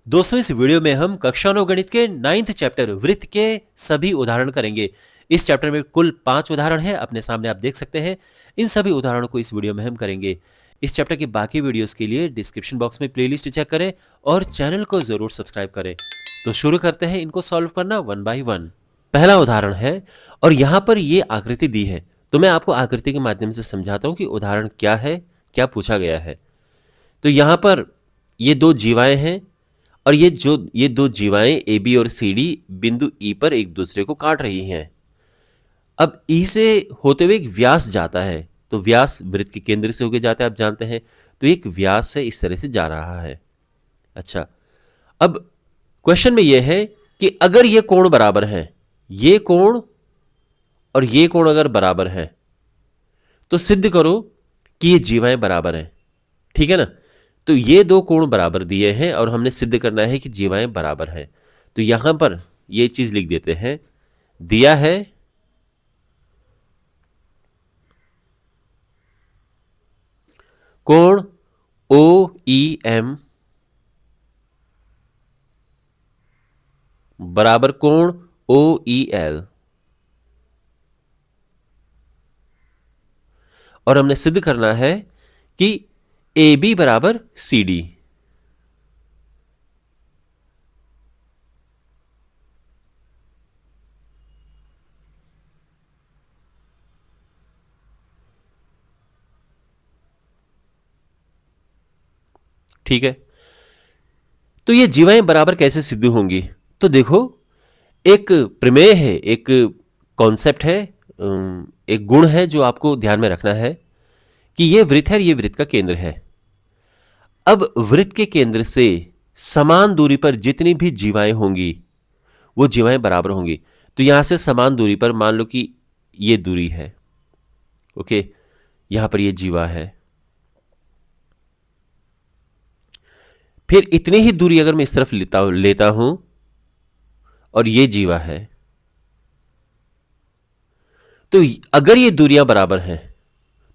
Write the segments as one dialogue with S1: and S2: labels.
S1: दोस्तों इस वीडियो में हम कक्षा 9 गणित के 9th चैप्टर वृत्त के सभी उदाहरण करेंगे। इस चैप्टर में कुल 5 उदाहरण है, अपने सामने आप देख सकते हैं। इन सभी उदाहरणों को इस वीडियो में हम करेंगे। इस चैप्टर के बाकी वीडियोस के लिए डिस्क्रिप्शन बॉक्स में प्लेलिस्ट चेक करें और चैनल को जरूर सब्सक्राइब करें। तो शुरू करते हैं इनको सॉल्व करना वन बाय वन। पहला उदाहरण है और यहाँ पर ये आकृति दी है, तो मैं आपको आकृति के माध्यम से समझाता हूँ कि उदाहरण क्या है, क्या पूछा गया है। तो यहाँ पर ये दो जीवाएं हैं और ये दो जीवाएं ए बी और सी डी बिंदु ई पर एक दूसरे को काट रही हैं। अब ई से होते हुए एक व्यास जाता है, तो व्यास वृत्त के केंद्र से होके जाता है, आप जानते हैं। तो एक व्यास है, इस तरह से जा रहा है। अच्छा, अब क्वेश्चन में यह है कि अगर ये कोण बराबर है, ये कोण और ये कोण अगर बराबर है तो सिद्ध करो कि ये जीवाएं बराबर हैं। ठीक है ना। तो ये दो कोण बराबर दिए हैं और हमने सिद्ध करना है कि जीवाएं बराबर हैं। तो यहां पर ये चीज लिख देते हैं, दिया है कोण ओ ई एम बराबर कोण ओ ई एल, और हमने सिद्ध करना है कि ए बी बराबर सी डी। ठीक है, तो ये जीवाएं बराबर कैसे सिद्ध होंगी? तो देखो, एक प्रमेय है, एक कॉन्सेप्ट है, एक गुण है जो आपको ध्यान में रखना है कि ये वृत्त है और ये वृत्त का केंद्र है। अब वृत्त के केंद्र से समान दूरी पर जितनी भी जीवाएं होंगी वो जीवाएं बराबर होंगी। तो यहां से समान दूरी पर मान लो कि ये दूरी है, ओके, यहां पर ये जीवा है। फिर इतनी ही दूरी अगर मैं इस तरफ लेता हूं और ये जीवा है, तो अगर ये दूरियां बराबर हैं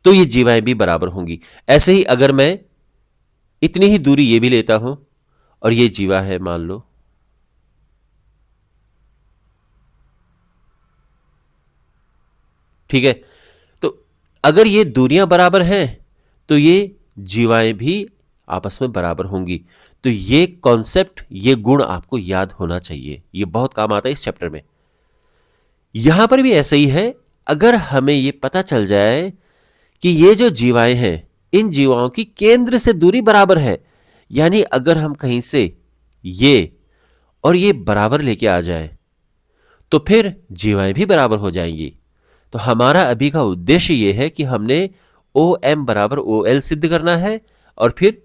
S1: तो ये जीवाएं भी बराबर होंगी। ऐसे ही अगर मैं इतनी ही दूरी ये भी लेता हूं और ये जीवा है मान लो, ठीक है, तो अगर ये दूरियां बराबर हैं तो ये जीवाएं भी आपस में बराबर होंगी। तो ये कॉन्सेप्ट, ये गुण आपको याद होना चाहिए, ये बहुत काम आता है इस चैप्टर में। यहां पर भी ऐसा ही है। अगर हमें ये पता चल जाए कि ये जो जीवाएं हैं, इन जीवाओं की केंद्र से दूरी बराबर है, यानी अगर हम कहीं से ये और ये बराबर लेके आ जाए तो फिर जीवाएं भी बराबर हो जाएंगी। तो हमारा अभी का उद्देश्य यह है कि हमने ओ एम बराबर ओ एल सिद्ध करना है और फिर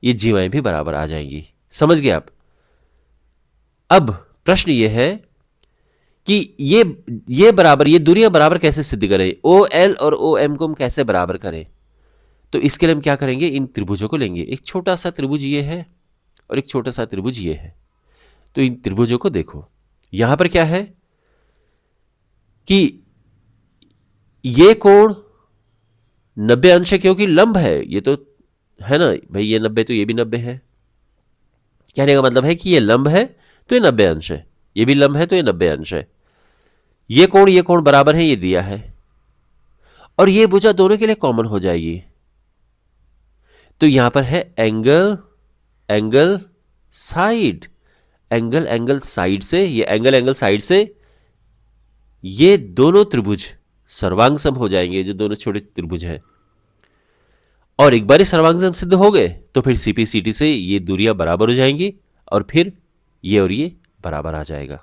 S1: ये जीवाएं भी बराबर आ जाएंगी। समझ गए आप? अब प्रश्न यह है कि ये दूरियां बराबर कैसे सिद्ध करें, ओ एल और ओ एम को हम कैसे बराबर करें? तो इसके लिए हम क्या करेंगे, इन त्रिभुजों को लेंगे। एक छोटा सा त्रिभुज ये है और एक छोटा सा त्रिभुज ये है। तो इन त्रिभुजों को देखो, यहां पर क्या है कि ये कोण 90 अंश है क्योंकि लंब है, ये तो है ना भाई, ये 90 तो ये भी 90 है। कहने का मतलब है कि ये लंब है तो ये 90 अंश है, ये भी लंब है तो ये 90 अंश है। ये कोण बराबर है, ये दिया है, और ये भुजा दोनों के लिए कॉमन हो जाएगी। तो यहां पर है angle angle side, angle side से, ये एंगल साइड से ये दोनों त्रिभुज सर्वांग सम हो जाएंगे, जो दोनों छोटे त्रिभुज हैं। और एक बार सर्वांग सम सिद्ध हो गए तो फिर सीपीसीटी से ये दूरियां बराबर हो जाएंगी और फिर ये और ये बराबर आ जाएगा।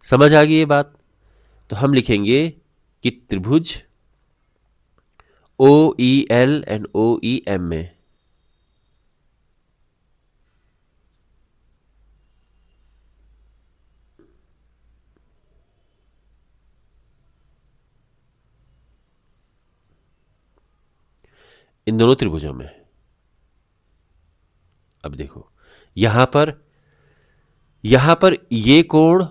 S1: समझ आ गई ये बात? तो हम लिखेंगे कि त्रिभुज O E L and O E M में इन दोनों त्रिभुजों में, अब देखो यहां पर ये कोण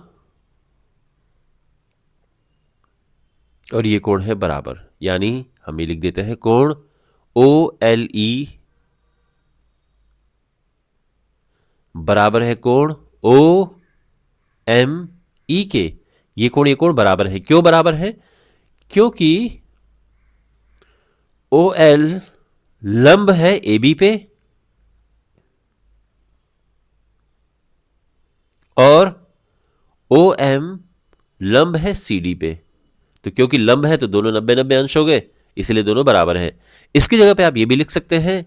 S1: और ये कोण है बराबर, यानी हम ये लिख देते हैं कोण ओ एल ई बराबर है कोण ओ एम ई के। ये कोण बराबर है। क्यों बराबर है? क्योंकि ओ एल लंब है ए बी पे और ओ एम लंब है सी डी पे। तो क्योंकि लंब है तो दोनों 90-90 अंश हो गए, इसलिए दोनों बराबर हैं। इसकी जगह पे आप ये भी लिख सकते हैं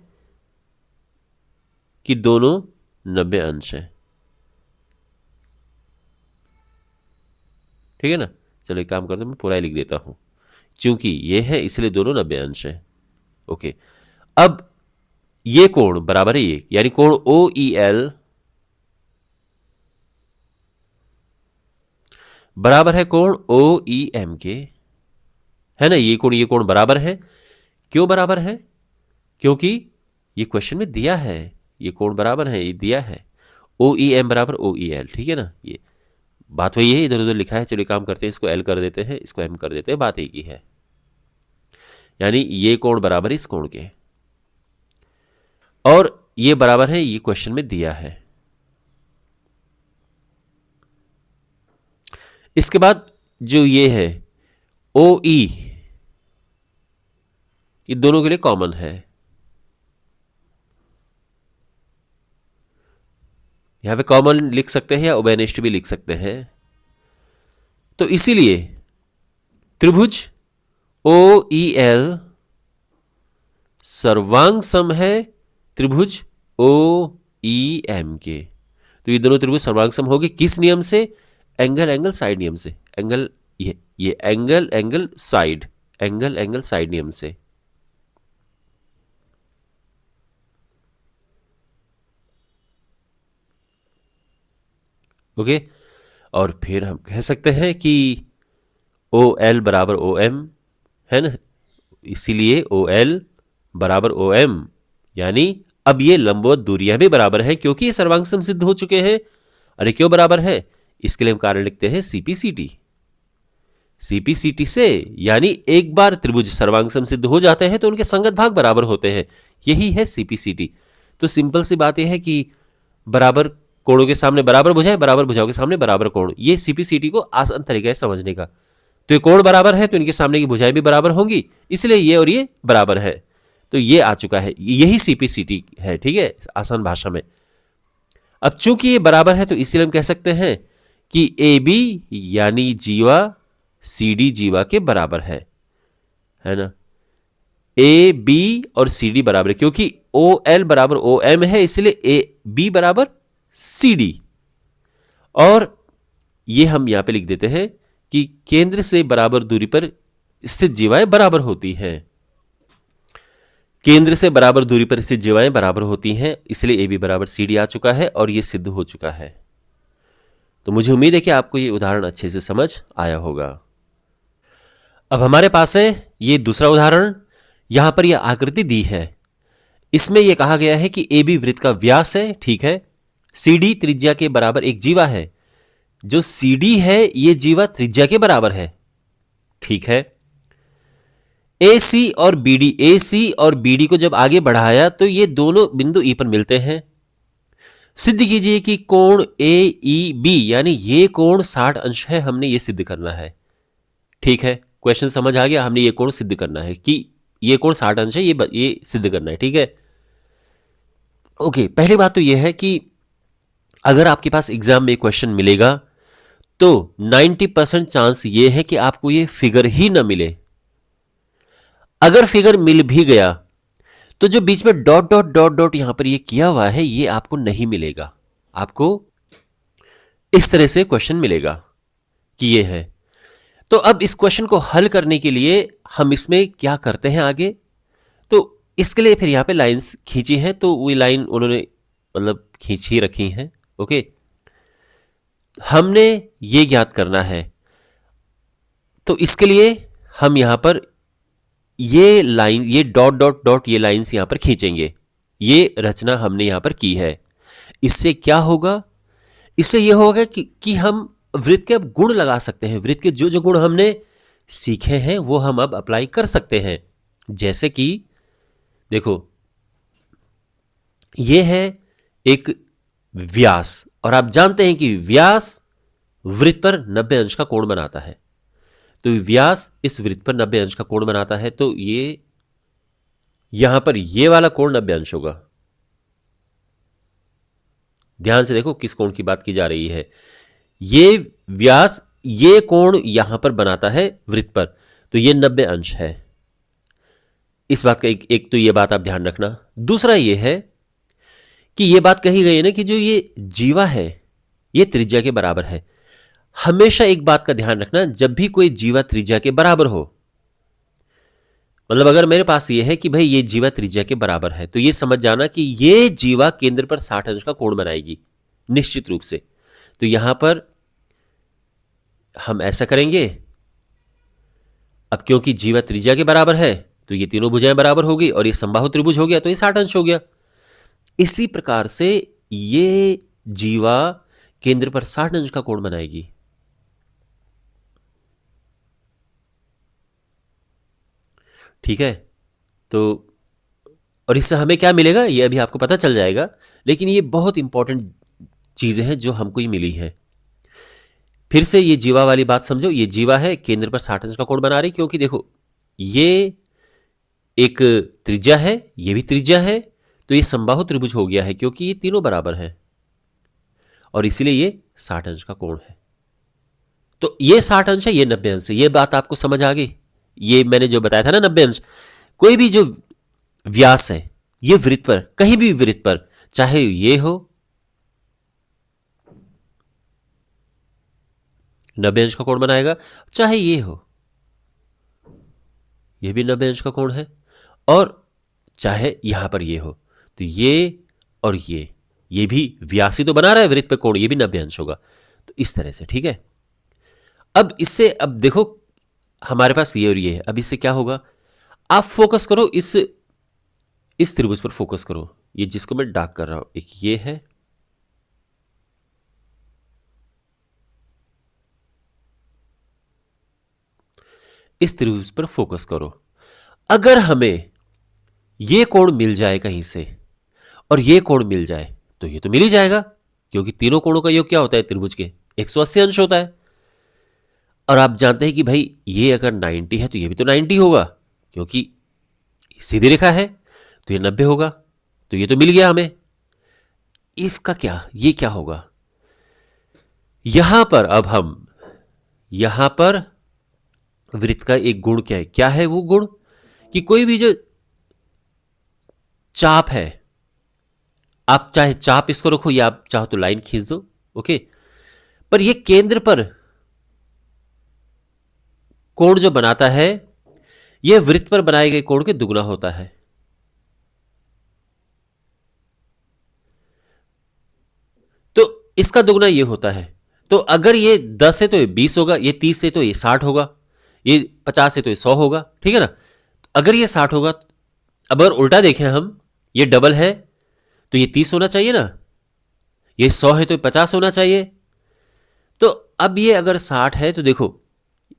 S1: कि दोनों 90 अंश हैं। ठीक है ना? चलो एक काम करते हैं, मैं पूरा ही लिख देता हूं। चूंकि ये है इसलिए दोनों 90 अंश हैं। ओके, अब ये कोण बराबर है ये, यानी कोण ओ ई एल बराबर है कोण ओ ई एम के, है ना? ये कोण बराबर है। क्यों बराबर है? क्योंकि ये क्वेश्चन में दिया है, ये कोण बराबर है, ये दिया है ओ ई एम बराबर ओ ई एल। ठीक है ना? ये बात वही है, इधर उधर लिखा है। चलिए काम करते हैं, इसको एल कर देते हैं, इसको एम कर देते हैं, बात एक ही है। यानी ये कोण बराबर है इस कोण के, और ये बराबर है, ये क्वेश्चन में दिया है। इसके बाद जो ये है ओ ई, ये दोनों के लिए कॉमन है। यहां पे कॉमन लिख सकते हैं या उभयनिष्ठ भी लिख सकते हैं। तो इसीलिए त्रिभुज ओ ई एल सर्वांग सम है त्रिभुज ओ ई एम के। तो ये दोनों त्रिभुज सर्वांग सम होंगे किस नियम से? एंगल एंगल साइड नियम से। एंगल ये एंगल एंगल साइड नियम से। ओके, और फिर हम कह सकते हैं कि ओ एल बराबर ओ एम, है ना? इसीलिए ओ एल बराबर ओ एम, यानी अब ये लंबवत दूरियां भी बराबर है क्योंकि ये सर्वांग सम सिद्ध हो चुके हैं। अरे क्यों बराबर है? इसके लिए हम कारण लिखते हैं सीपीसीटी। सीपीसीटी से यानी एक बार त्रिभुज सर्वांग सम सिद्ध हो जाते हैं तो उनके संगत भाग बराबर होते हैं, यही है सीपीसीटी। तो सिंपल सी बात यह है कि बराबर कोणों के सामने बराबर भुजाएं, बराबर भुजाओं के सामने बराबर कोण, ये सीपीसीटी को आसान तरीका है समझने का। तो ये कोण बराबर है तो इनके सामने की भुजाएं भी बराबर होंगी, इसलिए ये और ये बराबर है। तो ये आ चुका है, यही सीपीसीटी है। ठीक है, आसान भाषा में। अब चूंकि ये बराबर है तो इसलिए हम कह सकते हैं कि ए बी यानी जीवा सी डी जीवा के बराबर है ना? ए बी और सी डी बराबर है क्योंकि ओ एल बराबर ओ एम है, इसलिए ए बी बराबर सी डी। और ये हम यहां पे लिख देते हैं कि केंद्र से बराबर दूरी पर स्थित जीवाएं बराबर होती हैं। केंद्र से बराबर दूरी पर स्थित जीवाएं बराबर होती हैं, इसलिए ए बी बराबर सी डी आ चुका है और यह सिद्ध हो चुका है। तो मुझे उम्मीद है कि आपको यह उदाहरण अच्छे से समझ आया होगा। अब हमारे पास है ये दूसरा उदाहरण। यहां पर यह आकृति दी है, इसमें यह कहा गया है कि ए बी वृत्त का व्यास है। ठीक है, सी डी त्रिज्या के बराबर एक जीवा है। जो सी डी है यह जीवा त्रिज्या के बराबर है। ठीक है, ए सी और बी डी को जब आगे बढ़ाया तो ये दोनों बिंदु ई पर मिलते हैं। सिद्ध कीजिए कि कोण ए ई बी यानी ये कोण 60 अंश है, हमने ये सिद्ध करना है। ठीक है, क्वेश्चन समझ आ गया? हमने ये कोण सिद्ध करना है कि ये कोण 60 अंश है, ये सिद्ध करना है। ठीक है, ओके। पहली बात तो ये है कि अगर आपके पास एग्जाम में क्वेश्चन मिलेगा तो 90% चांस ये है कि आपको ये फिगर ही ना मिले। अगर फिगर मिल भी गया तो जो बीच में डॉट डॉट डॉट डॉट यहां पर ये किया हुआ है ये आपको नहीं मिलेगा। आपको इस तरह से क्वेश्चन मिलेगा कि ये है। तो अब इस क्वेश्चन को हल करने के लिए हम इसमें क्या करते हैं आगे? तो इसके लिए फिर यहां पे लाइंस खींची हैं, तो वो लाइन उन्होंने मतलब खींच ही रखी हैं। ओके, हमने ये ज्ञात करना है, तो इसके लिए हम यहां पर ये लाइन, ये डॉट डॉट डॉट ये लाइंस यहां पर खींचेंगे। ये रचना हमने यहां पर की है। इससे क्या होगा? इससे यह होगा कि हम वृत्त के अब गुण लगा सकते हैं। वृत्त के जो जो गुण हमने सीखे हैं वो हम अब अप्लाई कर सकते हैं। जैसे कि देखो, ये है एक व्यास, और आप जानते हैं कि व्यास वृत्त पर 90 अंश का कोण बनाता है। तो व्यास इस वृत्त पर 90 अंश का कोण बनाता है, तो ये यहां पर ये वाला कोण 90 अंश होगा। ध्यान से देखो किस कोण की बात की जा रही है। ये व्यास ये कोण यहां पर बनाता है वृत्त पर, तो ये 90 अंश है। इस बात का एक तो ये बात आप ध्यान रखना। दूसरा ये है कि ये बात कही गई है ना कि जो ये जीवा है ये त्रिज्या के बराबर है। हमेशा एक बात का ध्यान रखना, जब भी कोई जीवा त्रिज्या के बराबर हो, मतलब अगर मेरे पास ये है कि भाई ये जीवा त्रिज्या के बराबर है, तो ये समझ जाना कि ये जीवा केंद्र पर 60 अंश का कोण बनाएगी निश्चित रूप से। तो यहां पर हम ऐसा करेंगे, अब क्योंकि जीवा त्रिज्या के बराबर है तो ये तीनों भुजाएं बराबर होगी और ये समबाहु त्रिभुज हो गया, तो ये 60 अंश हो गया। इसी प्रकार से ये जीवा केंद्र पर 60 अंश का कोण बनाएगी। ठीक है, तो और इससे हमें क्या मिलेगा ये अभी आपको पता चल जाएगा, लेकिन ये बहुत इंपॉर्टेंट चीजें हैं जो हमको ही मिली हैं। फिर से ये जीवा वाली बात समझो, ये जीवा है केंद्र पर 60 अंश का कोण बना रही, क्योंकि देखो ये एक त्रिज्या है, ये भी त्रिज्या है, तो ये समबाहु त्रिभुज हो गया है क्योंकि ये तीनों बराबर हैं और इसीलिए ये 60 अंश का कोण है। तो ये 60 अंश है, ये 90 अंश है। ये बात आपको समझ आ गई। ये मैंने जो बताया था ना 90 अंश, कोई भी जो व्यास है ये वृत्त पर, कहीं भी वृत्त पर, चाहे ये हो 90 अंश का कोण बनाएगा, चाहे ये हो ये भी 90 अंश का कोण है, और चाहे यहां पर ये हो, तो ये और ये भी व्यास ही तो बना रहा है वृत्त पे कोण, ये भी 90 अंश होगा। तो इस तरह से, ठीक है। अब इससे, अब देखो हमारे पास ये और ये है, अब इससे क्या होगा, आप फोकस करो इस त्रिभुज पर फोकस करो, ये जिसको मैं डार्क कर रहा हूं, एक ये है, इस त्रिभुज पर फोकस करो। अगर हमें ये कोण मिल जाए कहीं से और ये कोण मिल जाए, तो ये तो मिल ही जाएगा, क्योंकि तीनों कोणों का योग क्या होता है त्रिभुज के, 180 अंश होता है। और आप जानते हैं कि भाई ये अगर 90 है तो ये भी तो 90 होगा, क्योंकि सीधी रेखा है, तो ये 90 होगा, तो ये तो मिल गया हमें। इसका क्या, ये क्या होगा, यहां पर अब हम, यहां पर वृत्त का एक गुण क्या है वो गुण, कि कोई भी जो चाप है, आप चाहे चाप इसको रखो या आप चाहो तो लाइन खींच दो, ओके, पर ये केंद्र पर कोण जो बनाता है यह वृत्त पर बनाए गए कोण के दुगना होता है। तो इसका दुगना ये होता है, तो अगर ये 10 है तो ये 20 होगा, ये 30 है तो ये 60 होगा, ये 50 है तो ये 100 होगा, ठीक है ना। अगर ये 60 होगा, अब अगर उल्टा देखें हम, ये डबल है तो ये 30 होना चाहिए ना, ये 100 है तो ये 50 होना चाहिए। तो अब ये अगर 60 है तो देखो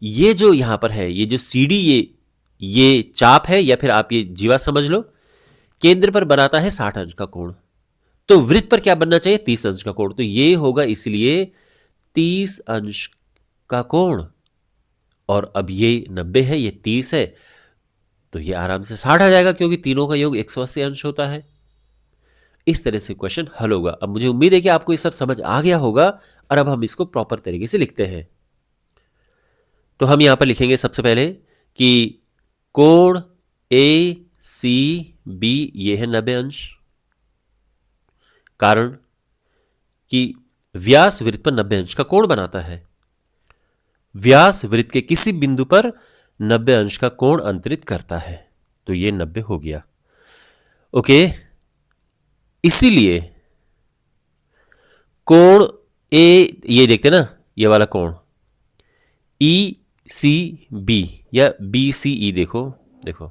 S1: ये जो यहां पर है, ये जो सीडी, ये चाप है, या फिर आप ये जीवा समझ लो, केंद्र पर बनाता है 60 अंश का कोण, तो वृत्त पर क्या बनना चाहिए, 30 अंश का कोण, तो ये होगा इसलिए 30 अंश का कोण। और अब ये 90 है, ये 30 है, तो ये आराम से 60 आ जाएगा, क्योंकि तीनों का योग 180 अंश होता है। इस तरह से क्वेश्चन हल होगा। अब मुझे उम्मीद है कि आपको ये सब समझ आ गया होगा, और अब हम इसको प्रॉपर तरीके से लिखते हैं। तो हम यहां पर लिखेंगे सबसे पहले कि कोण ए सी बी ये है 90 अंश, कारण कि व्यास वृत्त पर 90 अंश का कोण बनाता है, व्यास वृत्त के किसी बिंदु पर 90 अंश का कोण अंतरित करता है, तो ये 90 हो गया, ओके। इसीलिए कोण ए, ये देखते ना ये वाला कोण ई सी बी या बी सी ई, देखो देखो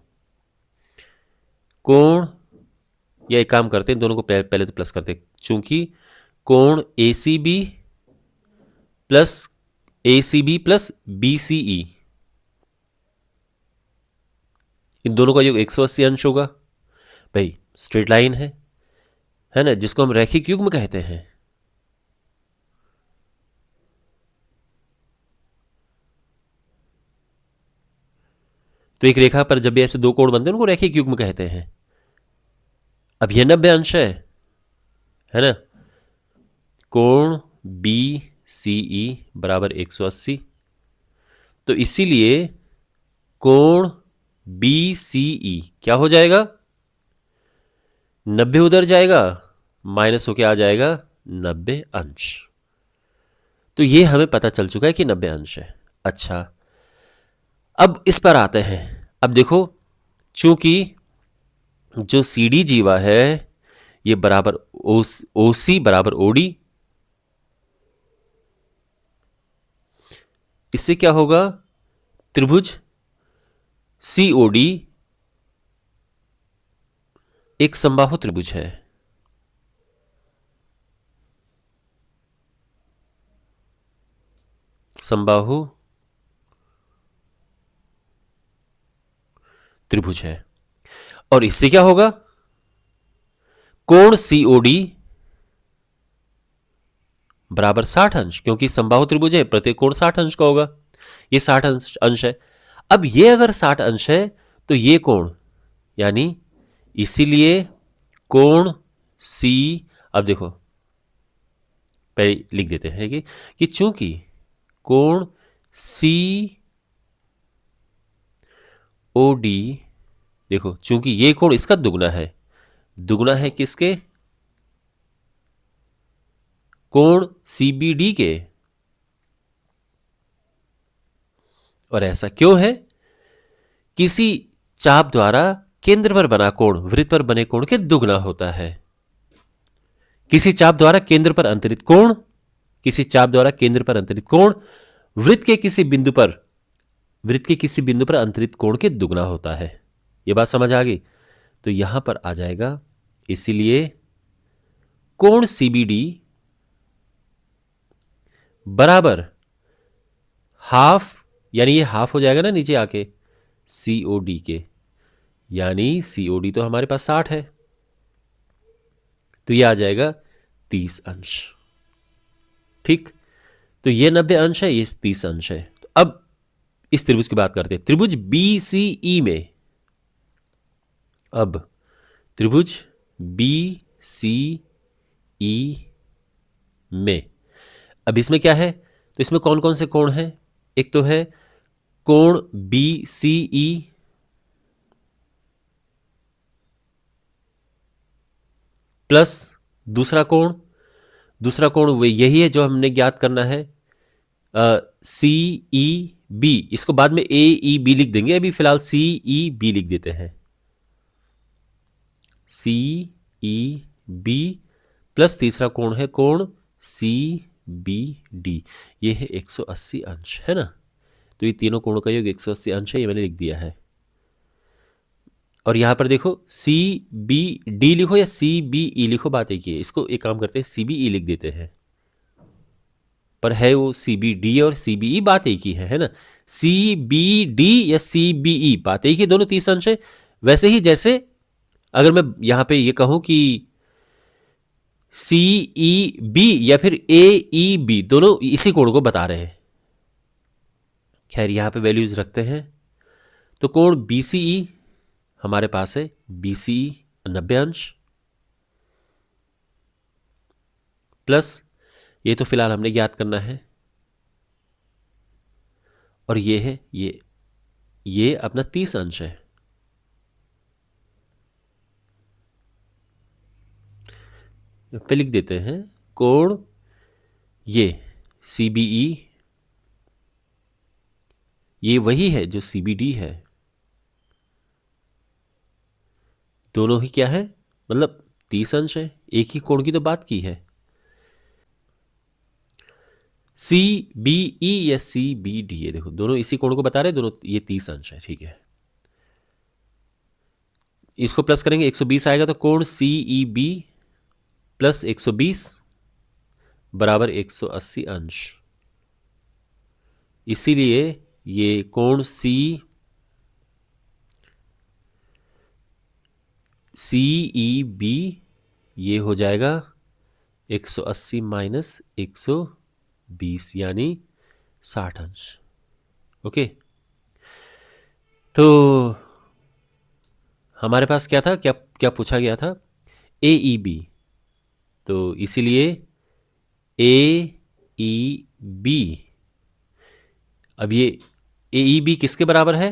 S1: कोण, या एक काम करते हैं दोनों को पहले तो प्लस करते हैं, चूंकि कोण A C B plus B C E, इन दोनों का योग 180 अंश होगा। भाई स्ट्रेट लाइन है ना, जिसको हम रैखिक युग्म कहते हैं, तो एक रेखा पर जब भी ऐसे दो कोण बनते हैं उनको रैखिक युग्म कहते हैं। अब यह 90 अंश है ना। कोण बी सी ई बराबर 180, तो इसीलिए कोण बी सी ई क्या हो जाएगा, 90 उधर जाएगा, माइनस होके आ जाएगा 90 अंश। तो ये हमें पता चल चुका है कि 90 अंश है। अच्छा, अब इस पर आते हैं। अब देखो, चूंकि जो सी डी जीवा है ये बराबर ओ सी बराबर ओडी, इससे क्या होगा, त्रिभुज सी ओ डी एक समबाहु त्रिभुज है। समबाहु त्रिभुज है, और इससे क्या होगा, कोण सीओडी बराबर 60 अंश, क्योंकि समबाहु त्रिभुज है, प्रत्येक कोण 60 अंश का होगा। ये 60 अंश है। अब ये अगर 60 अंश है तो ये कोण, यानी इसीलिए कोण सी, अब देखो पहले लिख देते हैं कि चूंकि कोण सी ओ डी, देखो चूंकि ये कोण इसका दुगना है, दुगना है किसके, कोण सीबीडी के। और ऐसा क्यों है, किसी चाप द्वारा केंद्र पर बना कोण वृत्त पर बने कोण के दुगना होता है। किसी चाप द्वारा केंद्र पर अंतरित कोण, किसी चाप द्वारा केंद्र पर अंतरित कोण वृत्त के किसी बिंदु पर अंतरित कोण के दुगना होता है। यह बात समझ आ गई। तो यहां पर आ जाएगा, इसीलिए कोण सीबीडी बराबर हाफ, यानी ये हाफ हो जाएगा ना नीचे आके सीओडी के, यानी सीओडी तो हमारे पास 60 है, तो ये आ जाएगा 30 अंश। ठीक, तो ये 90 अंश है, ये 30 अंश है। तो अब इस त्रिभुज की बात करते हैं, त्रिभुज बीसीई में। अब त्रिभुज बीसीई में, अब इसमें क्या है, तो इसमें कौन कौन से कोण हैं, एक तो है कोण बीसीई प्लस दूसरा कोण वो यही है जो हमने ज्ञात करना है, सीई बी, इसको बाद में ए ई बी लिख देंगे, अभी फिलहाल सीई बी लिख देते हैं, सीई बी प्लस तीसरा कोण है कोण सी बी डी, ये है 180 अंश, है ना। तो ये तीनों कोणों का योग 180 अंश है, ये मैंने लिख दिया है। और यहां पर देखो सी बी डी लिखो या सी बी ई लिखो, बात एक ही है। इसको एक काम करते हैं, सी बी ई लिख देते हैं, पर है वो सी बी डी और सी बी ई, बात एक ही है ना। सी बी डी या सी बी ई बात एक ही, दोनों 30 अंश है। वैसे ही जैसे अगर मैं यहां पे ये कहूं कि सी ई बी या फिर ए ई बी, दोनों इसी कोण को बता रहे हैं। खैर यहां पे वैल्यूज रखते हैं। तो कोण बीसीई हमारे पास है, बीसीई 90 अंश प्लस ये तो फिलहाल हमने ज्ञात करना है, और ये है ये अपना 30 अंश है। पे लिख देते हैं कोण ये सीबीई, ये वही है जो सीबीडी है, दोनों ही क्या है, मतलब 30 अंश है, एक ही कोण की तो बात की है। सी बी ई या सी बी डी, ये देखो दोनों इसी कोण को बता रहे हैं, दोनों ये 30 अंश है, ठीक है। इसको प्लस करेंगे 120 आएगा, तो कोण सी ई बी प्लस 120 बराबर 180 अंश। इसीलिए ये कोण सी ई बी ये हो जाएगा 180 माइनस 120 यानी 60 अंश। ओके, तो हमारे पास क्या था, क्या क्या पूछा गया था, ए ई बी। तो इसीलिए ए ई बी, अब ये ए ई बी किसके बराबर है,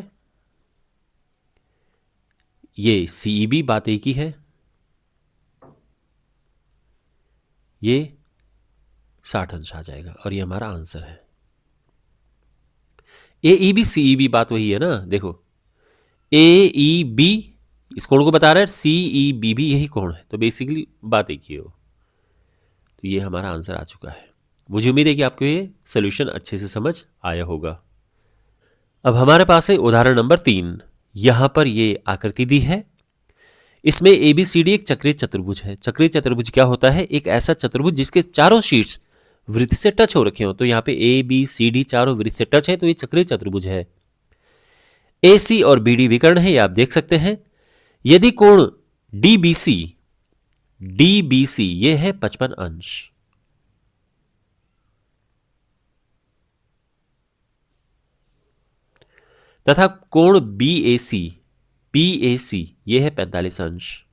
S1: ये सी ई बी, बात एक ही है, ये 60 अंश आ जाएगा और ये हमारा आंसर है। ए E B C E B, बात वही है ना। देखो ए ई बी इस कोण को बता रहा है, सी ई बी भी यही कोण है, तो बेसिकली बात एक ही हो। तो ये हमारा आंसर आ चुका है। मुझे उम्मीद है कि आपको ये सोल्यूशन अच्छे से समझ आया होगा। अब हमारे पास है उदाहरण नंबर 3। यहां पर ये आकृति दी है, इसमें ए बी सी डी एक चक्रीय चतुर्भुज है। चक्रीय चतुर्भुज क्या होता है, एक ऐसा चतुर्भुज जिसके चारों शीर्ष वृत्त से टच हो रखे हो। तो यहाँ पे ए बी सी डी चारों वृत्त से टच है, तो ये चक्रीय चतुर्भुज है। ए सी और बी डी विकर्ण है, ये आप देख सकते हैं। यदि कोण डी बी सी ये है 55 अंश, तथा कोण बी ए सी ये है 45 अंश,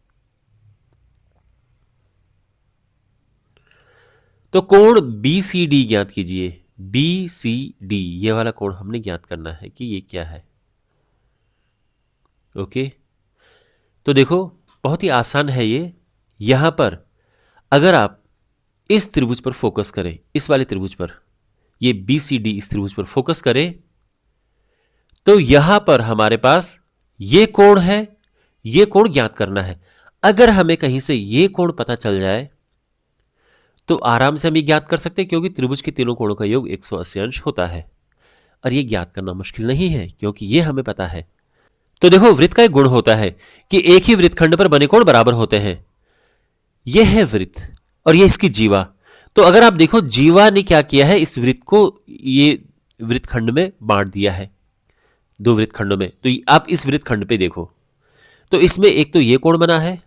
S1: तो कोण बी सी डी ज्ञात कीजिए। बी सी डी ये वाला कोण हमने ज्ञात करना है कि ये क्या है। ओके, तो देखो बहुत ही आसान है ये। यहां पर अगर आप इस त्रिभुज पर फोकस करें, इस वाले त्रिभुज पर, ये बी सी डी इस त्रिभुज पर फोकस करें, तो यहां पर हमारे पास ये कोण है, ये कोण ज्ञात करना है। अगर हमें कहीं से ये कोण पता चल जाए तो आराम से हम ये ज्ञात कर सकते हैं, क्योंकि त्रिभुज के तीनों कोणों का योग 180 अंश होता है। और ये ज्ञात करना मुश्किल नहीं है, क्योंकि ये हमें पता है। तो देखो वृत्त का एक गुण होता है कि एक ही वृत्तखंड पर बने कोण बराबर होते हैं। यह है वृत्त और ये इसकी जीवा। तो अगर आप देखो जीवा ने क्या किया है, इस वृत्त को ये वृत्तखंड में बांट दिया है, दो वृत्तखंडों में। तो आप इस वृत्तखंड पे देखो, तो इसमें एक तो ये कोण बना है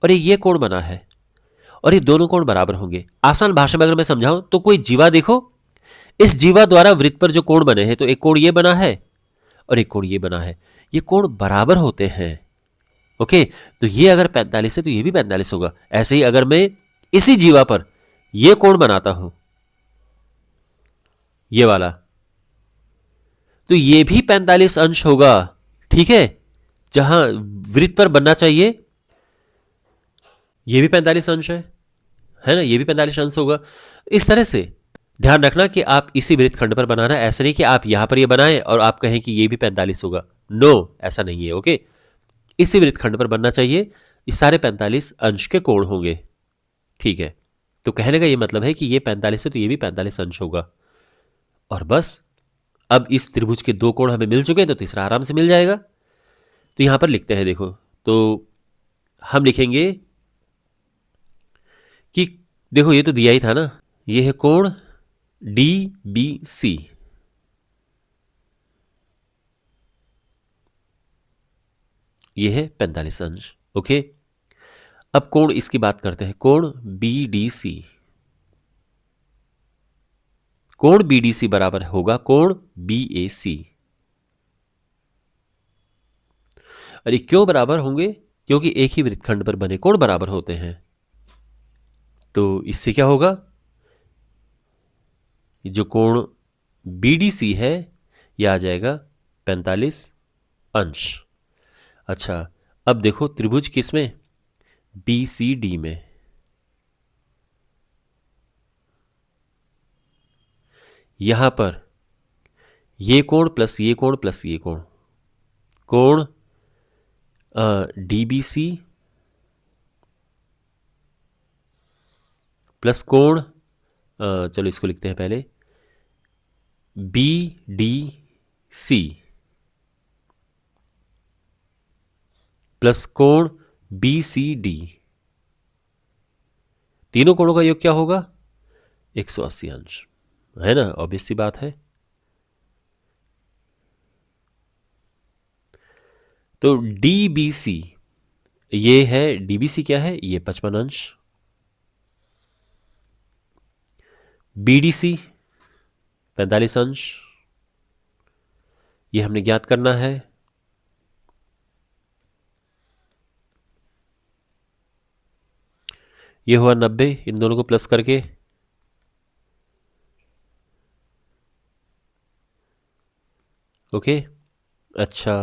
S1: और एक ये कोण बना है, और ये दोनों कोण बराबर होंगे। आसान भाषा में अगर मैं समझाऊं तो कोई जीवा देखो, इस जीवा द्वारा वृत्त पर जो कोण बने हैं, तो एक कोण ये बना है और एक कोण ये बना है, ये कोण बराबर होते हैं। ओके, तो ये अगर 45 है तो ये भी 45 होगा। ऐसे ही अगर मैं इसी जीवा पर ये कोण बनाता हूं, ये वाला, तो ये भी 45 अंश होगा। ठीक है, जहां वृत्त पर बनना चाहिए ये भी 45 अंश है ना, ये भी 45 अंश होगा। इस तरह से ध्यान रखना कि आप इसी वृत्तखंड पर बनाना, ऐसा नहीं कि आप यहां पर ये बनाएं और आप कहें कि ये भी 45 होगा। नो, ऐसा नहीं है। ओके, इसी वृत्तखंड पर बनना चाहिए, ये सारे 45 अंश के कोण होंगे। ठीक है, तो कहने का ये मतलब है कि ये 45 है तो ये भी 45 अंश होगा। और बस अब इस त्रिभुज के दो कोण हमें मिल चुके हैं, तो तीसरा आराम से मिल जाएगा। तो यहां पर लिखते हैं, देखो, तो हम लिखेंगे कि देखो ये तो दिया ही था ना, ये है कोण डी बी सी, ये है 45 अंश। ओके, अब कोण इसकी बात करते हैं, कोण बी डी सी। कोण बी डी सी बराबर होगा कोण बी ए सी। और ये क्यों बराबर होंगे, क्योंकि एक ही वृत्तखंड पर बने कोण बराबर होते हैं। तो इससे क्या होगा, जो कोण बी डी सी है यह आ जाएगा 45 अंश। अच्छा, अब देखो त्रिभुज किसमें, बी सी डी में। यहां पर ये कोण प्लस ये कोण प्लस ये कोण, कोण डी बी सी प्लस कोण चलो इसको लिखते हैं पहले, बी डी सी प्लस कोण बी सी डी, तीनों कोणों का योग क्या होगा, 180 अंश, है ना। ऑब्वियस सी बात है। तो डी बी सी ये है, डी बी सी क्या है, ये 55 अंश। बी डी सी 45 अंश, ये हमने ज्ञात करना है। ये हुआ 90, इन दोनों को प्लस करके ओके। अच्छा,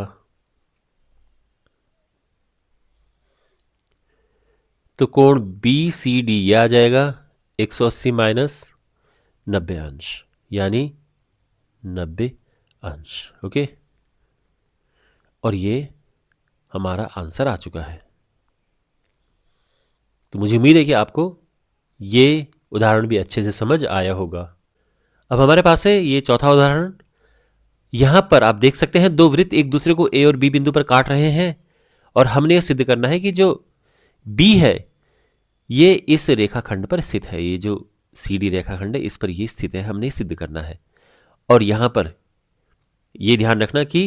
S1: तो कोण बी सी डी ये आ जाएगा 180 माइनस 90 अंश, यानी 90 अंश। ओके, और ये हमारा आंसर आ चुका है। तो मुझे उम्मीद है कि आपको ये उदाहरण भी अच्छे से समझ आया होगा। अब हमारे पास है ये चौथा उदाहरण। यहां पर आप देख सकते हैं दो वृत्त एक दूसरे को ए और बी बिंदु पर काट रहे हैं, और हमने यह सिद्ध करना है कि जो बी है ये इस रेखाखंड पर स्थित है। ये जो सी डी रेखाखंड है इस पर ये स्थित है, हमने सिद्ध करना है। और यहां पर ये ध्यान रखना कि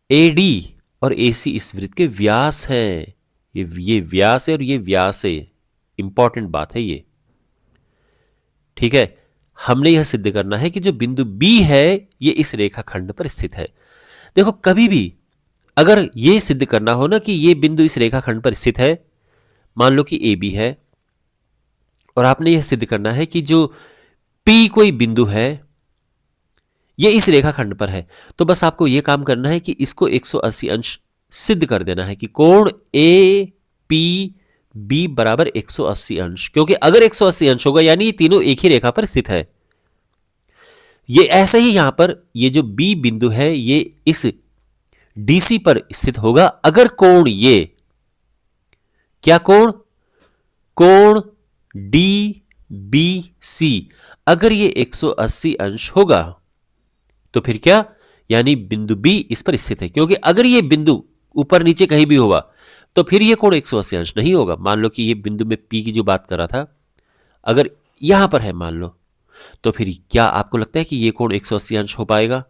S1: ए डी और ए सी इस वृत्त के व्यास हैं। ये व्यास है और ये व्यास है, इंपॉर्टेंट बात है ये। ठीक है, हमने यह सिद्ध करना है कि जो बिंदु B है ये इस रेखाखंड पर स्थित है। देखो, कभी भी अगर ये सिद्ध करना हो ना कि ये बिंदु इस रेखाखंड पर स्थित है, मान लो कि AB है, और आपने यह सिद्ध करना है कि जो P कोई बिंदु है ये इस रेखाखंड पर है, तो बस आपको यह काम करना है कि इसको 180 अंश सिद्ध कर देना है कि कोण ए पी बी बराबर 180 अंश। क्योंकि अगर 180 अंश होगा यानी ये तीनों एक ही रेखा पर स्थित है। ये ऐसा ही यहां पर ये जो बी बिंदु है ये इस डीसी पर स्थित होगा अगर कोण ये क्या कोण डी बी सी अगर ये 180 अंश होगा तो फिर क्या, यानी बिंदु बी इस पर स्थित है। क्योंकि अगर ये बिंदु ऊपर नीचे कहीं भी होगा तो फिर ये कोण 180 अंश नहीं होगा। मान लो कि ये बिंदु में पी की जो बात कर रहा था अगर यहां पर है मान लो, तो फिर क्या आपको लगता है कि ये कोण 180 अंश हो पाएगा?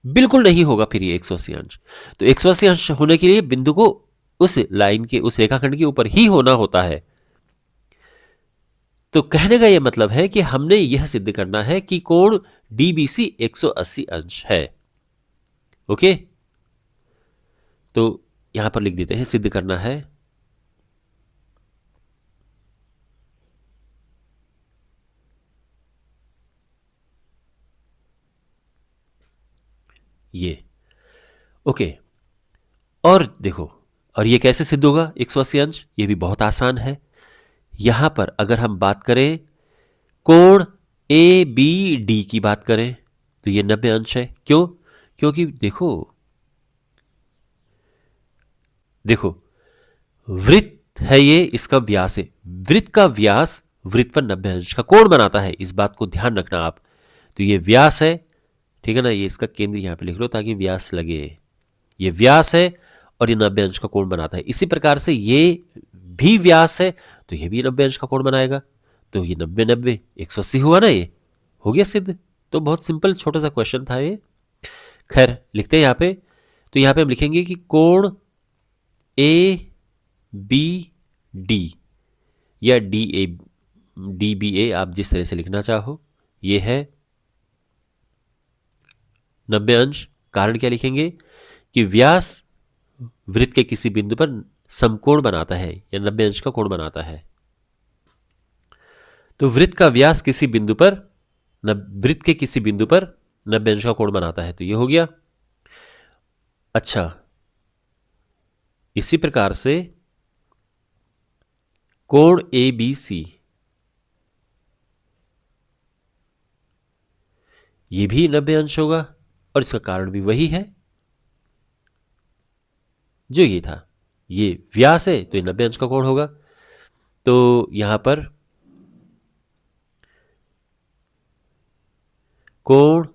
S1: बिल्कुल नहीं होगा फिर ये 180 अंश। तो 180 अंश होने के लिए बिंदु को उस लाइन के उस रेखाखंड के ऊपर ही होना होता है। तो कहने का यह मतलब है कि हमने यह सिद्ध करना है कि कोण डीबीसी 180 अंश है। ओके, तो यहां पर लिख देते हैं सिद्ध करना है ये। ओके, और देखो, और ये कैसे सिद्ध होगा 180 अंश? ये भी बहुत आसान है। यहां पर अगर हम बात करें कोण ए बी डी की बात करें तो ये 90 अंश है। क्यों? क्योंकि देखो वृत्त है ये, इसका व्यास है, वृत्त का व्यास वृत्त पर 90 अंश का कोण बनाता है, इस बात को ध्यान रखना आप। तो ये व्यास है, ठीक है ना, ये इसका केंद्र यहां पे लिख लो ताकि व्यास लगे। ये व्यास है और ये 90 अंश का कोण बनाता है। इसी प्रकार से ये भी व्यास है तो ये भी 90 अंश का कोण बनाएगा। तो ये 90 90 180 हुआ ना, ये हो गया सिद्ध। तो बहुत सिंपल छोटा सा क्वेश्चन था ये। खैर लिखते हैं यहां पे, तो यहां पे हम लिखेंगे कि कोण ए बी डी या डी बी ए, आप जिस तरह से लिखना चाहो, ये है 90 अंश। कारण क्या लिखेंगे कि व्यास वृत्त के किसी बिंदु पर समकोण बनाता है या 90 अंश का कोण बनाता है। तो वृत्त का व्यास किसी बिंदु पर वृत्त के किसी बिंदु पर 90 अंश का कोण बनाता है, तो ये हो गया। अच्छा, इसी प्रकार से कोण ए बी सी ये भी 90 अंश होगा, और इसका कारण भी वही है जो ये था। ये व्यास है तो ये 90 अंश का कोण होगा। तो यहां पर कोण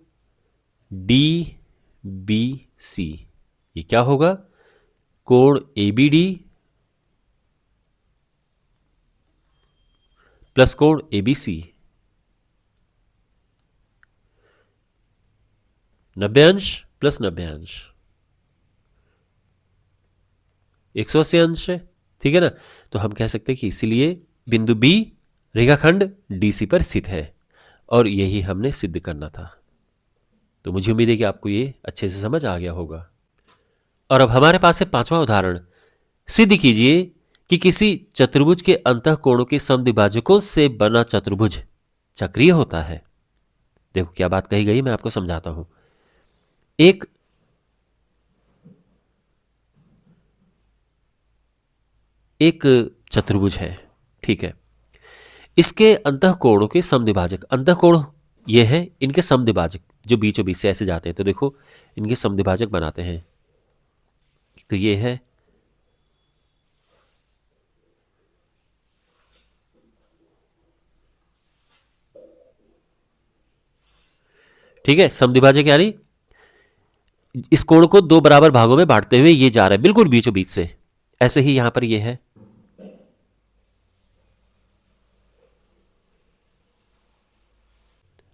S1: डी बी सी ये क्या होगा, कोण ए बी डी प्लस कोण ए बी सी, 90 अंश प्लस 90 अंश 180 अंश है, ठीक है ना। तो हम कह सकते हैं कि इसीलिए बिंदु बी रेखाखंड डीसी पर स्थित है, और यही हमने सिद्ध करना था। तो मुझे उम्मीद है कि आपको ये अच्छे से समझ आ गया होगा। और अब हमारे पास है पांचवा उदाहरण। सिद्ध कीजिए कि किसी चतुर्भुज के अंतःकोणों के समद्विभाजकों से बना चतुर्भुज चक्रीय होता है। देखो क्या बात कही गई, मैं आपको समझाता हूं। एक एक चतुर्भुज है, ठीक है, इसके अंतःकोणों के समद्विभाजक, अंतःकोण ये है, इनके समद्विभाजक जो बीचों बीच से ऐसे जाते हैं, तो देखो इनके समद्विभाजक बनाते हैं, तो ये है ठीक है, समद्विभाजक यानी इस कोण को दो बराबर भागों में बांटते हुए ये जा रहा है बिल्कुल बीचों बीच से, ऐसे ही यहां पर ये है।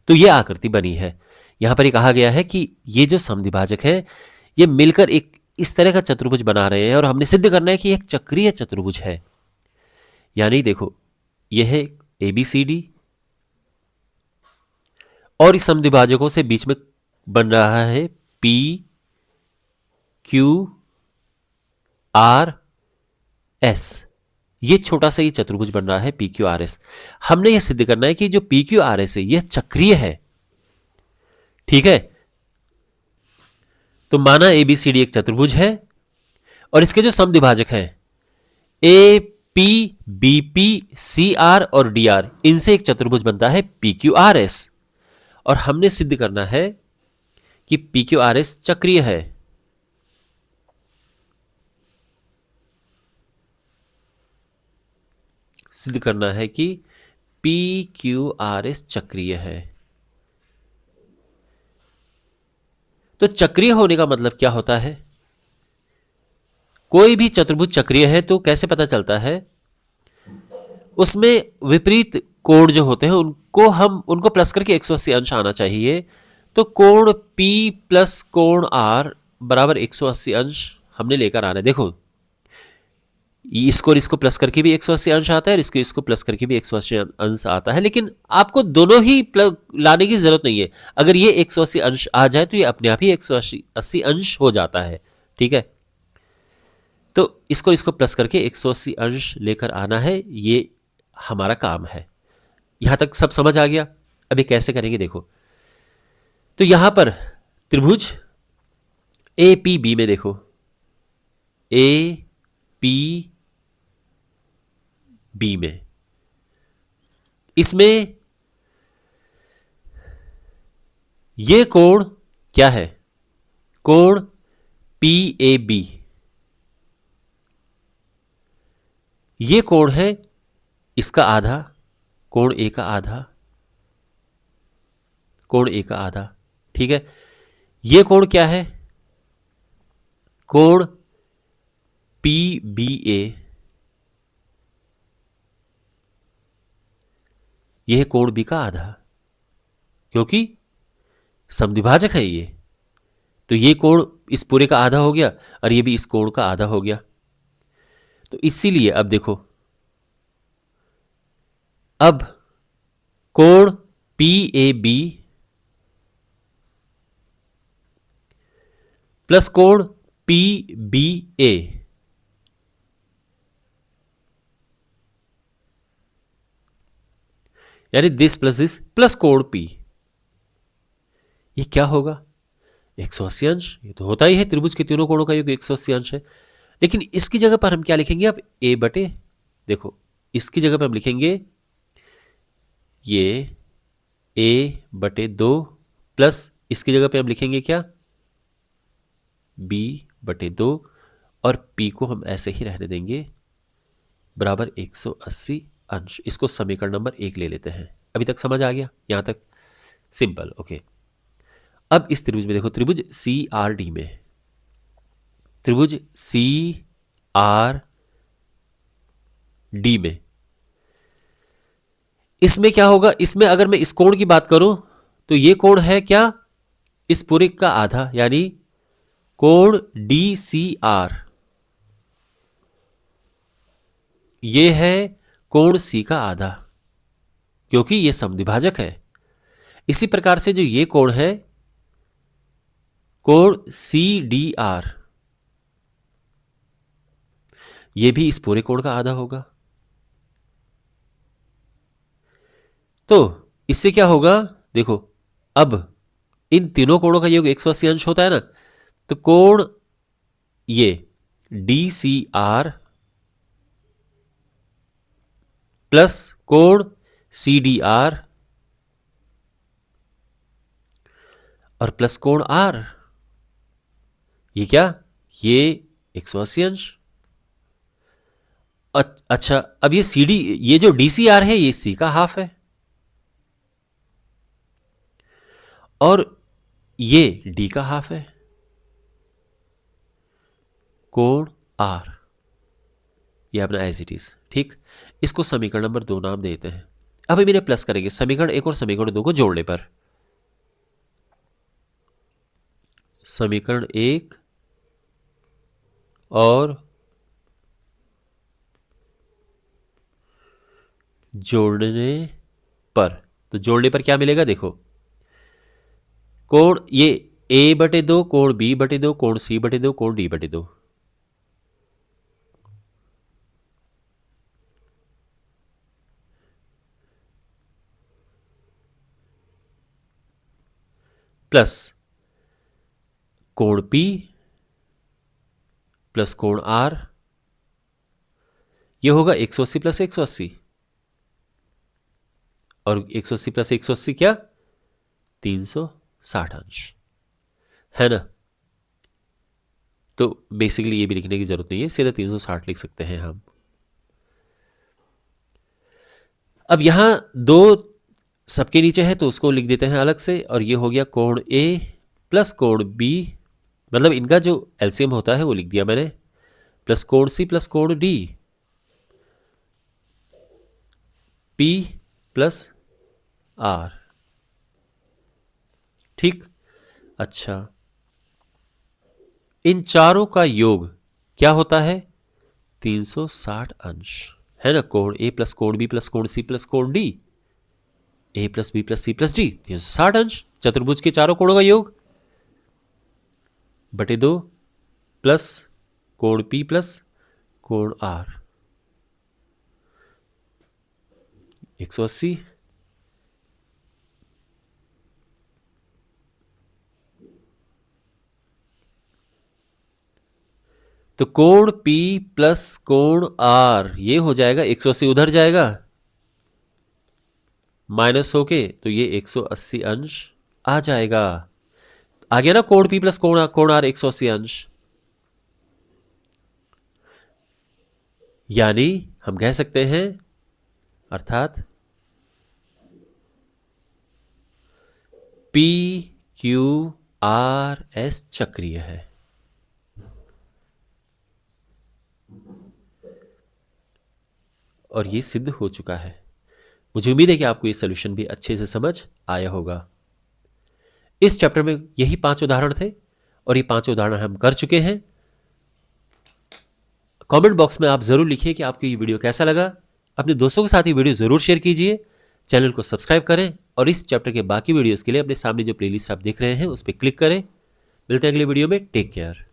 S1: तो ये आकृति बनी है। यहां पर ये कहा गया है कि ये जो समद्विभाजक है ये मिलकर एक इस तरह का चतुर्भुज बना रहे हैं और हमने सिद्ध करना है कि एक चक्रीय चतुर्भुज है। यानी देखो ये है ABCD और इस समद्विभाजकों से बीच में बन रहा है PQRS। ये छोटा सा ये चतुर्भुज बन रहा है PQRS। हमने ये सिद्ध करना है कि जो PQRS है यह चक्रीय है, ठीक है। तो माना ABCD एक चतुर्भुज है और इसके जो समद्विभाजक हैं APBPCR और DR, इनसे एक चतुर्भुज बनता है PQRS और हमने सिद्ध करना है कि PQRS चक्रीय है। सिद्ध करना है कि PQRS चक्रीय है। तो चक्रीय होने का मतलब क्या होता है? कोई भी चतुर्भुज चक्रीय है तो कैसे पता चलता है? उसमें विपरीत कोण जो होते हैं उनको प्लस करके 180 अंश आना चाहिए। तो कोण P प्लस कोण R बराबर 180 अंश हमने लेकर आना है। देखो इसको प्लस करके भी 180 अंश आता है और इसको प्लस करके भी 180 अंश आता है, लेकिन आपको दोनों ही लाने की जरूरत नहीं है। अगर ये 180 अंश आ जाए तो ये अपने आप ही 180 अंश हो जाता है, ठीक है। तो इसको प्लस करके 180 अंश लेकर आना है, ये हमारा काम है। यहां तक सब समझ आ गया? अभी कैसे करेंगे देखो। तो यहां पर त्रिभुज APB में देखो APB में इसमें ये कोण क्या है? कोण PAB। ये कोण है इसका आधा, कोण A का आधा, कोण A का आधा, ठीक है। ये कोण क्या है? कोण PBA। यह है कोण B का आधा, क्योंकि समद्विभाजक है ये, तो ये कोण इस पूरे का आधा हो गया और ये भी इस कोण का आधा हो गया। तो इसीलिए अब देखो, अब कोण PAB प्लस कोण PBA यानी दिस प्लस दिस प्लस कोण P, ये क्या होगा? 180 अंश। ये तो होता ही है, त्रिभुज के तीनों कोणों का योग 180 अंश है। लेकिन इसकी जगह पर हम क्या लिखेंगे अब? A बटे, देखो इसकी जगह पर हम लिखेंगे ये A/2 प्लस इसकी जगह पे हम लिखेंगे क्या? B/2 और P को हम ऐसे ही रहने देंगे बराबर 180 अंश। इसको समीकरण नंबर 1 ले लेते हैं। अभी तक समझ आ गया? यहां तक सिंपल, ओके। अब इस त्रिभुज में देखो, त्रिभुज CRD में, त्रिभुज CRD में इसमें क्या होगा? इसमें अगर मैं इस कोण की बात करूं तो ये कोण है क्या? इस पूरे का आधा, यानी कोण DCR। ये है कोण C का आधा, क्योंकि ये समद्विभाजक है। इसी प्रकार से जो ये कोण है कोण CDR, ये भी इस पूरे कोण का आधा होगा। तो इससे क्या होगा, देखो अब इन तीनों कोणों का योग 180 अंश होता है ना, तो कोण ये DCR प्लस कोण CDR और प्लस कोण R, ये क्या, ये 180 अंश। अच्छा, अब ये जो DCR है ये C का हाफ है, और ये D का हाफ है। कोण R ये अपना एज इट इज, ठीक। इसको समीकरण नंबर 2 नाम देते हैं। अब हम इन्हें प्लस करेंगे समीकरण 1 और समीकरण 2 को जोड़ने पर। समीकरण 1 और जोड़ने पर, तो जोड़ने पर क्या मिलेगा, देखो कोण ये A/2, कोण B/2, कोण C/2, कोण D/2, प्लस कोण P प्लस कोण R, ये होगा 180 प्लस 180, और 180 प्लस 180 क्या, 360 अंश, है ना। तो बेसिकली ये भी लिखने की जरूरत नहीं है, सीधा 360 लिख सकते हैं हम। अब यहां 2 सबके नीचे है तो उसको लिख देते हैं अलग से, और ये हो गया कोण A प्लस कोण B, मतलब इनका जो एलसीएम होता है वो लिख दिया मैंने, प्लस कोण C प्लस कोण D, P प्लस R, ठीक। अच्छा, इन चारों का योग क्या होता है, 360 अंश, है ना। कोण A प्लस कोण B प्लस कोण C प्लस कोण D, A plus B plus C plus D, 360 अंश। चतुर्भुज के चारों कोणों का योग बटे 2 प्लस कोण P प्लस कोण R, 180। तो कोण P प्लस कोण R ये हो जाएगा 180, उधर जाएगा माइनस होके, तो ये 180 अंश आ जाएगा। आ गया ना, कोण P प्लस कोण R 180 अंश। यानी हम कह सकते हैं, अर्थात PQRS चक्रीय है। और ये सिद्ध हो चुका है। मुझे उम्मीद है कि आपको ये सॉल्यूशन भी अच्छे से समझ आया होगा। इस चैप्टर में यही 5 उदाहरण थे, और ये 5 उदाहरण हम कर चुके हैं। कमेंट बॉक्स में आप जरूर लिखिए कि आपको ये वीडियो कैसा लगा। अपने दोस्तों के साथ ये वीडियो जरूर शेयर कीजिए, चैनल को सब्सक्राइब करें, और इस चैप्टर के बाकी वीडियोस के लिए अपने सामने जो प्लेलिस्ट आप देख रहे हैं उस पर क्लिक करें। मिलते हैं अगले वीडियो में, टेक केयर।